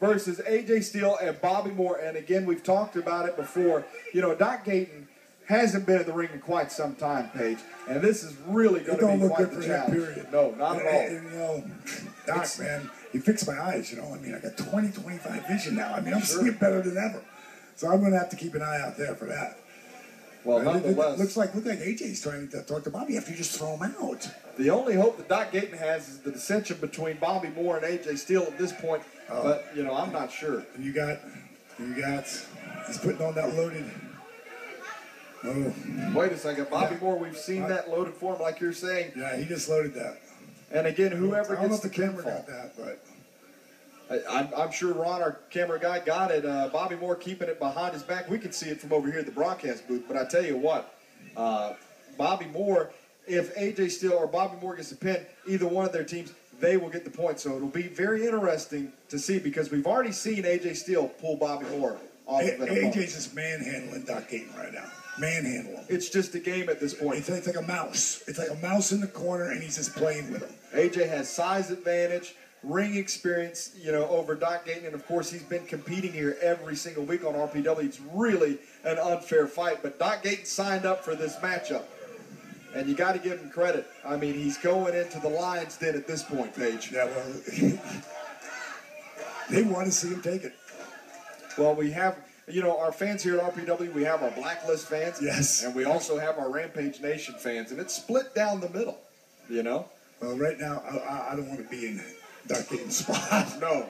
versus AJ Steele and Bobby Moore. And again, we've talked about it before. You know, Doc Gayton hasn't been in the ring in quite some time, Paige, and this is really going to be quite the challenge. Period. No, not at all. And, you know, Doc, man, he fixed my eyes, you know. I mean, I got 20/25 vision now. I mean, I'm seeing better than ever. So I'm going to have to keep an eye out there for that. Well, nonetheless, looks like AJ's trying to talk to Bobby after you just throw him out. The only hope that Doc Gayton has is the dissension between Bobby Moore and AJ Steele at this point. But, you know, I'm not sure. And you got, he's putting on that loaded. Oh. Wait a second. Bobby Moore, we've seen that loaded form like you're saying. Yeah, he just loaded that. And again, whoever I don't know gets if the camera got that, but I'm sure Ron, our camera guy, got it. Bobby Moore keeping it behind his back. We can see it from over here at the broadcast booth. But I tell you what, Bobby Moore, if AJ Steele or Bobby Moore gets a pin, either one of their teams, they will get the point. So it'll be very interesting to see because we've already seen AJ Steele pull Bobby Moore off of it. AJ's just manhandling Doc Gayton right now. Manhandle him. It's just a game at this point. It's like a mouse. It's like a mouse in the corner, and he's just playing with him. AJ has size advantage, ring experience, you know, over Doc Gayton, and of course he's been competing here every single week on RPW. It's really an unfair fight, but Doc Gayton signed up for this matchup, and you got to give him credit. I mean, he's going into the lion's den at this point, Paige. Yeah, well, they want to see him take it. Well, we have, you know, our fans here at RPW, we have our Blacklist fans. Yes. And we also have our Rampage Nation fans, and it's split down the middle, you know? Well, right now, I don't want to be in Doc Gayton's spot. No.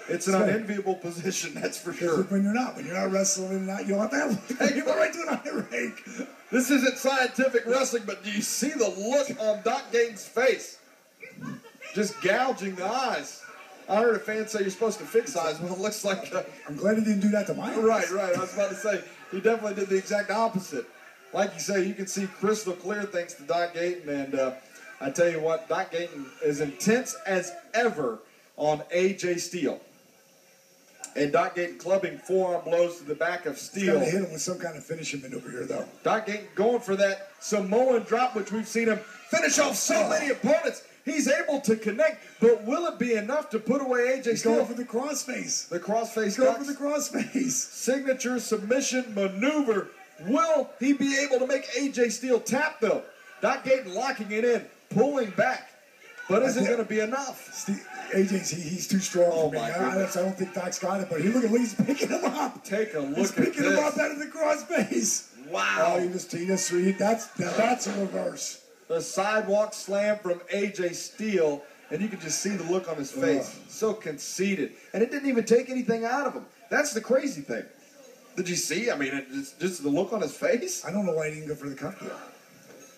It's an unenviable position, that's for sure. When you're not wrestling and not, you don't have to have you go right to it on the ring. This isn't scientific wrestling, but do you see the look on Doc Gayton's face? Just gouging the eyes. I heard a fan say you're supposed to fix eyes. Well, it looks like... I'm glad he didn't do that to my eyes. Right. I was about to say, he definitely did the exact opposite. Like you say, you can see crystal clear thanks to Doc Gayton. And I tell you what, Doc Gayton is intense as ever on AJ Steele. And Doc Gayton clubbing forearm blows to the back of Steele. He's got to hit him with some kind of finishing maneuver here, though. Doc Gayton going for that Samoan drop, which we've seen him finish off so many opponents. He's able to connect, but will it be enough to put away AJ Steele? Going for the crossface. The crossface. Going for the crossface. Signature submission maneuver. Will he be able to make AJ Steele tap, though? Doc Gayton locking it in, pulling back. But is it going to be enough? AJ's, he's too strong for me. I don't think Doc's got it, but he's picking him up. Take a look at this. He's picking him up out of the crossface. Wow. Oh, that's a reverse. The sidewalk slam from AJ Steele, and you can just see the look on his face. So conceited. And it didn't even take anything out of him. That's the crazy thing. Did you see? I mean, it's just the look on his face. I don't know why he didn't go for the cover there.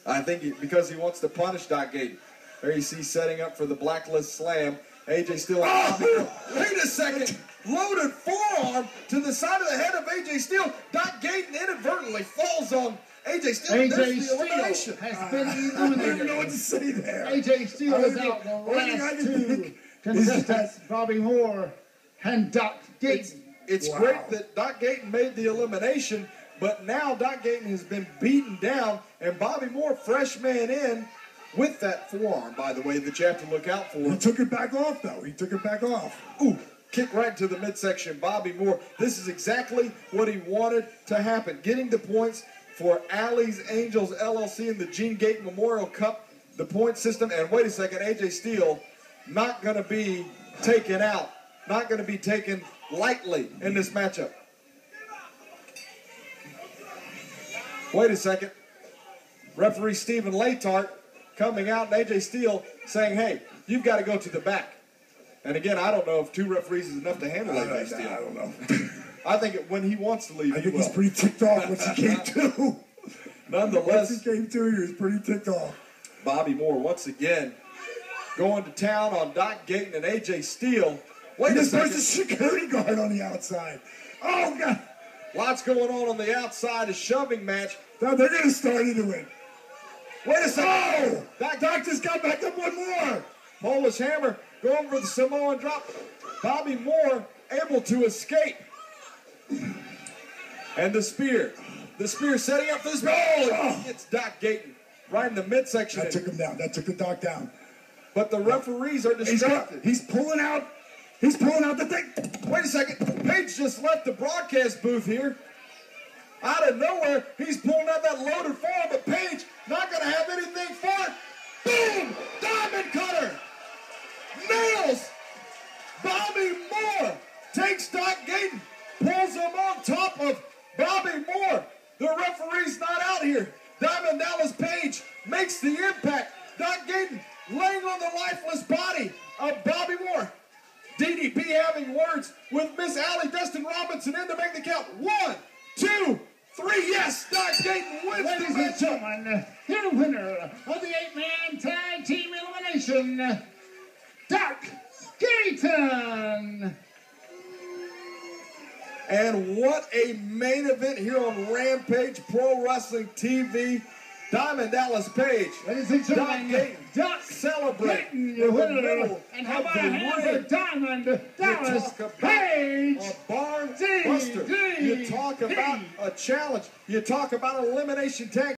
I think because he wants to punish Doc Gayton. There you see setting up for the Blacklist slam. AJ Steele. Wait a second. Loaded forearm to the side of the head of AJ Steele. Doc Gayton inadvertently falls on AJ Steele. AJ Steele has been eliminated. I don't even know what to say there. AJ Steele is out the last two contestants, Bobby Moore and Doc Gayton. It's great that Doc Gayton made the elimination, but now Doc Gayton has been beaten down, and Bobby Moore, fresh man in, with that forearm, by the way, that you have to look out for. He took it back off, though. He took it back off. Ooh, kick right to the midsection. Bobby Moore, this is exactly what he wanted to happen. Getting the points for Alley's Angels LLC in the Gene Gayton Memorial Cup, the point system. And wait a second, AJ Steele not going to be taken out. Not going to be taken lightly in this matchup. Wait a second. Referee Stephen Latart coming out, and AJ Steele saying, hey, you've got to go to the back. And again, I don't know if two referees is enough to handle AJ Steele. I don't know. I think when he wants to leave, I think he's pretty ticked off once he came to. Nonetheless, once he came to, he was pretty ticked off. Bobby Moore once again going to town on Doc Gayton and AJ Steele. Wait a second. There's a security guard on the outside. Oh, God. Lots going on the outside. A shoving match. Now they're going to start into it. Wait a second. Oh! Doc just got back up one more. Polish Hammer going for the Samoan drop. Bobby Moore able to escape. And the spear. The spear setting up for this. Oh! It's Doc Gayton right in the midsection. That took him down. That took the Doc down. But the referees are distracted. He's pulling out the thing. second. Page just left the broadcast booth here. Out of nowhere, he's pulling out that loaded forearm, but Page not going to have anything for it. Boom! Diamond cutter! Nails! Bobby Moore takes Doc Gayton, pulls him on top of Bobby Moore. The referee's not out here. Diamond Dallas Page makes the impact. Doc Gayton laying on the lifeless body of Bobby Moore. DDP having words with Miss Allie Dustin Robinson in to make the count. 1, 2, 3. Yes, Doc Gayton wins the match. Ladies and gentlemen, your winner of the 8-man tag team elimination, Doc Gayton. And what a main event here on Rampage Pro Wrestling TV. Diamond Dallas Page, Ladies and Doc gentlemen, Gayton, Doc celebrating your in the winner. middle And how about of a the hand ring. for Diamond Dallas You talk about Page? a barn buster. You talk about a challenge. You talk about an elimination tag.